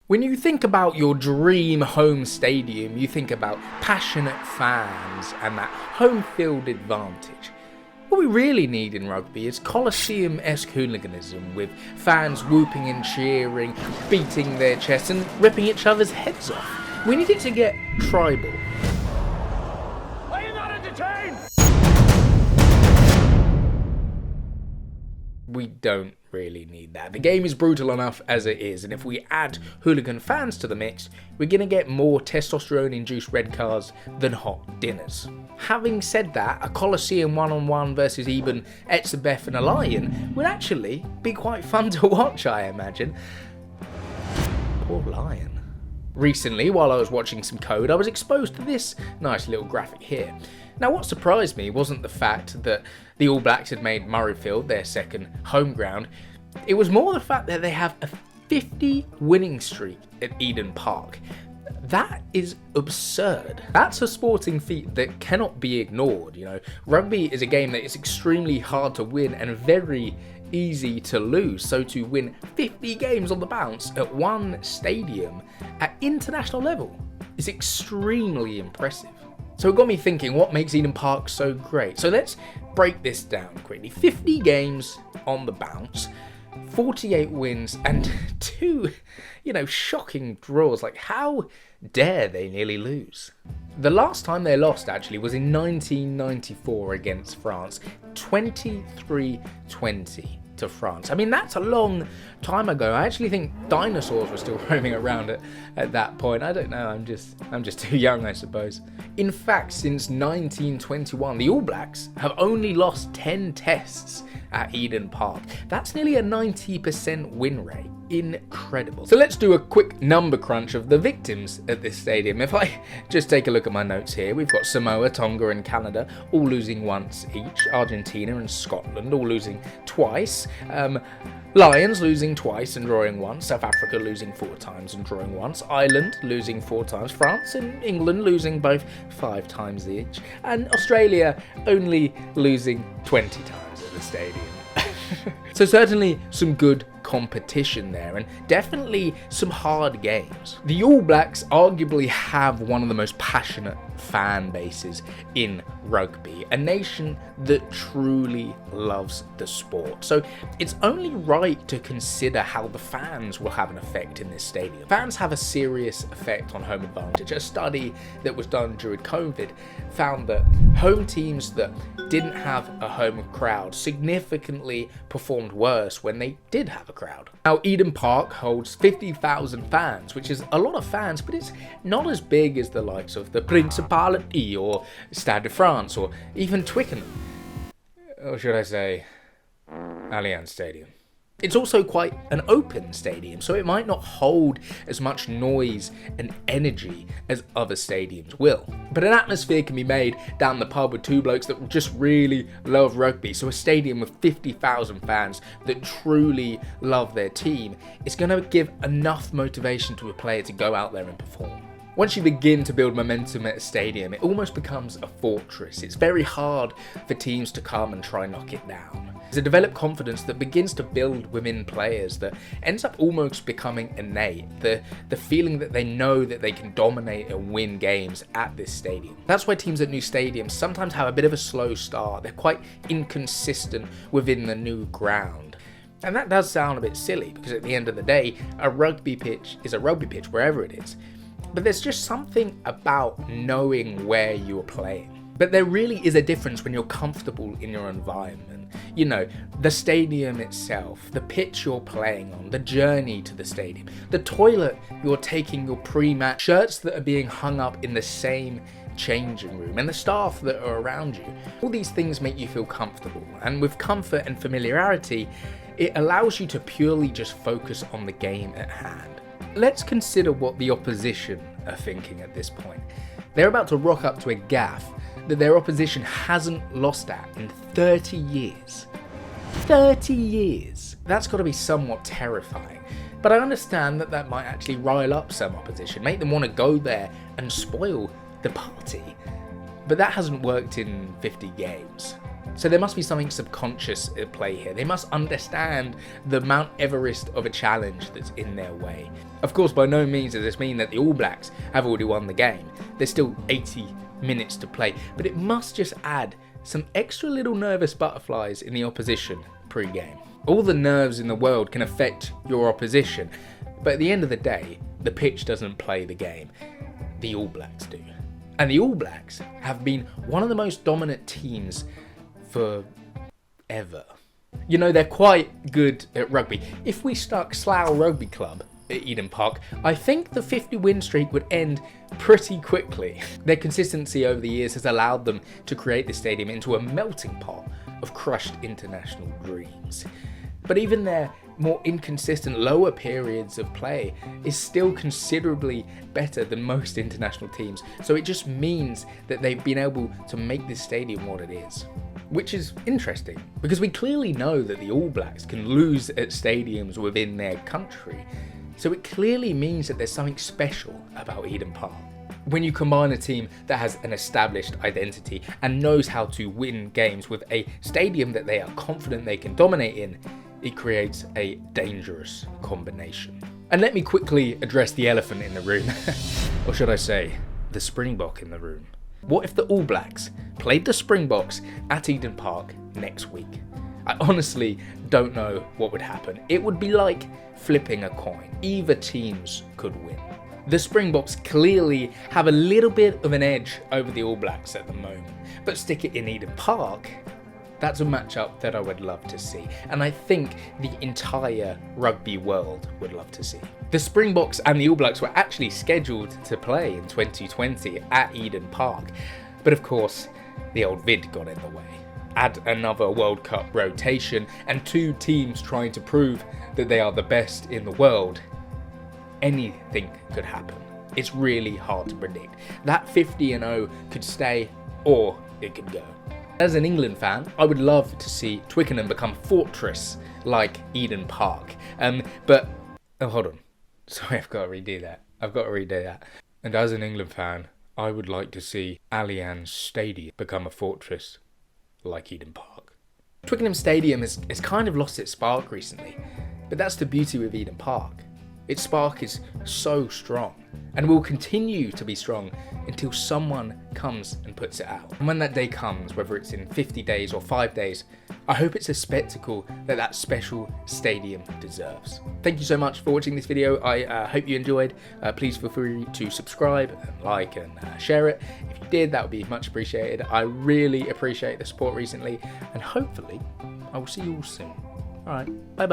When you think about your dream home stadium, you think about passionate fans and that home field advantage. What we really need in rugby is Colosseum-esque hooliganism, with fans whooping and cheering, beating their chests and ripping each other's heads off. We need it to get tribal. Are you not entertained? We don't really need that. The game is brutal enough as it is, and if we add hooligan fans to the mix, we're going to get more testosterone-induced red cars than hot dinners. Having said that, a Colosseum one-on-one versus even Etzebeth and a Lion would actually be quite fun to watch, I imagine. Poor Lion. Recently, while I was watching some code, I was exposed to this nice little graphic here. Now, what surprised me wasn't the fact that the All Blacks had made Murrayfield their second home ground. It was more the fact that they have a 50 winning streak at Eden Park. That is absurd. That's a sporting feat that cannot be ignored. You know, rugby is a game that is extremely hard to win and very easy to lose. So to win 50 games on the bounce at one stadium at international level is extremely impressive. So it got me thinking, what makes Eden Park so great? So let's break this down quickly. 50 games on the bounce, 48 wins, and 2, shocking draws. Like, how dare they nearly lose? The last time they lost, actually, was in 1994 against France, 23-20. To France. I mean, that's a long time ago. I actually think dinosaurs were still roaming around at that point. I don't know, I'm just too young, I suppose. In fact, since 1921, the All Blacks have only lost 10 tests at Eden Park. That's nearly a 90% win rate. Incredible. So let's do a quick number crunch of the victims at this stadium. If I just take a look at my notes here, we've got Samoa, Tonga and Canada all losing once each, Argentina and Scotland all losing twice, Lions losing twice and drawing once, South Africa losing 4 times and drawing once, Ireland losing 4 times, France and England losing both 5 times each, and Australia only losing 20 times at the stadium. So certainly some good competition there, and definitely some hard games. The All Blacks arguably have one of the most passionate fan bases in rugby, a nation that truly loves the sport. So it's only right to consider how the fans will have an effect in this stadium. Fans have a serious effect on home advantage. A study that was done during COVID found that home teams that didn't have a home crowd significantly performed worse when they did have a crowd. Now, Eden Park holds 50,000 fans, which is a lot of fans, but it's not as big as the likes of the Principality or Stade de France or even Twickenham. Or should I say, Allianz Stadium. It's also quite an open stadium, so it might not hold as much noise and energy as other stadiums will. But an atmosphere can be made down the pub with 2 blokes that just really love rugby. So a stadium with 50,000 fans that truly love their team is going to give enough motivation to a player to go out there and perform. Once you begin to build momentum at a stadium, it almost becomes a fortress. It's very hard for teams to come and try and knock it down. It's a developed confidence that begins to build within players that ends up almost becoming innate. The feeling that they know that they can dominate and win games at this stadium. That's why teams at new stadiums sometimes have a bit of a slow start. They're quite inconsistent within the new ground. And that does sound a bit silly, because at the end of the day, a rugby pitch is a rugby pitch wherever it is. But there's just something about knowing where you're playing. But there really is a difference when you're comfortable in your environment. You know, the stadium itself, the pitch you're playing on, the journey to the stadium, the toilet you're taking your pre-match, shirts that are being hung up in the same changing room, and the staff that are around you. All these things make you feel comfortable, and with comfort and familiarity, it allows you to purely just focus on the game at hand. Let's consider what the opposition are thinking at this point. They're about to rock up to a gaff that their opposition hasn't lost at in 30 years. 30 years! That's got to be somewhat terrifying. But I understand that that might actually rile up some opposition, make them want to go there and spoil the party. But that hasn't worked in 50 games. So there must be something subconscious at play here. They must understand the Mount Everest of a challenge that's in their way. Of course, by no means does this mean that the All Blacks have already won the game. There's still 80 minutes to play, but it must just add some extra little nervous butterflies in the opposition pre-game. All the nerves in the world can affect your opposition, but at the end of the day, the pitch doesn't play the game. The All Blacks do. And the All Blacks have been one of the most dominant teams for ever. You know, they're quite good at rugby. If we stuck Slough Rugby Club at Eden Park, I think the 50 win streak would end pretty quickly. Their consistency over the years has allowed them to create the stadium into a melting pot of crushed international dreams. But even their more inconsistent lower periods of play is still considerably better than most international teams. So it just means that they've been able to make this stadium what it is. Which is interesting, because we clearly know that the All Blacks can lose at stadiums within their country. So it clearly means that there's something special about Eden Park. When you combine a team that has an established identity and knows how to win games with a stadium that they are confident they can dominate in, it creates a dangerous combination. And let me quickly address the elephant in the room, or should I say, the Springbok in the room. What if the All Blacks played the Springboks at Eden Park next week? I honestly don't know what would happen. It would be like flipping a coin. Either teams could win. The Springboks clearly have a little bit of an edge over the All Blacks at the moment, but stick it in Eden Park, that's a matchup that I would love to see, and I think the entire rugby world would love to see. The Springboks and the All Blacks were actually scheduled to play in 2020 at Eden Park, but of course the old vid got in the way. Add another World Cup rotation and two teams trying to prove that they are the best in the world. Anything could happen. It's really hard to predict. That 50-0 could stay or it could go. As an England fan, I would love to see Twickenham become a fortress like Eden Park. But hold on. Sorry, I've got to redo that. And as an England fan, I would like to see Allianz Stadium become a fortress like Eden Park. Twickenham Stadium has kind of lost its spark recently, but that's the beauty with Eden Park. Its spark is so strong and will continue to be strong until someone comes and puts it out. And when that day comes, whether it's in 50 days or 5 days, I hope it's a spectacle that special stadium deserves. Thank you so much for watching this video. I hope you enjoyed. Please feel free to subscribe and like and share it. If you did, that would be much appreciated. I really appreciate the support recently, and hopefully I will see you all soon. All right, bye.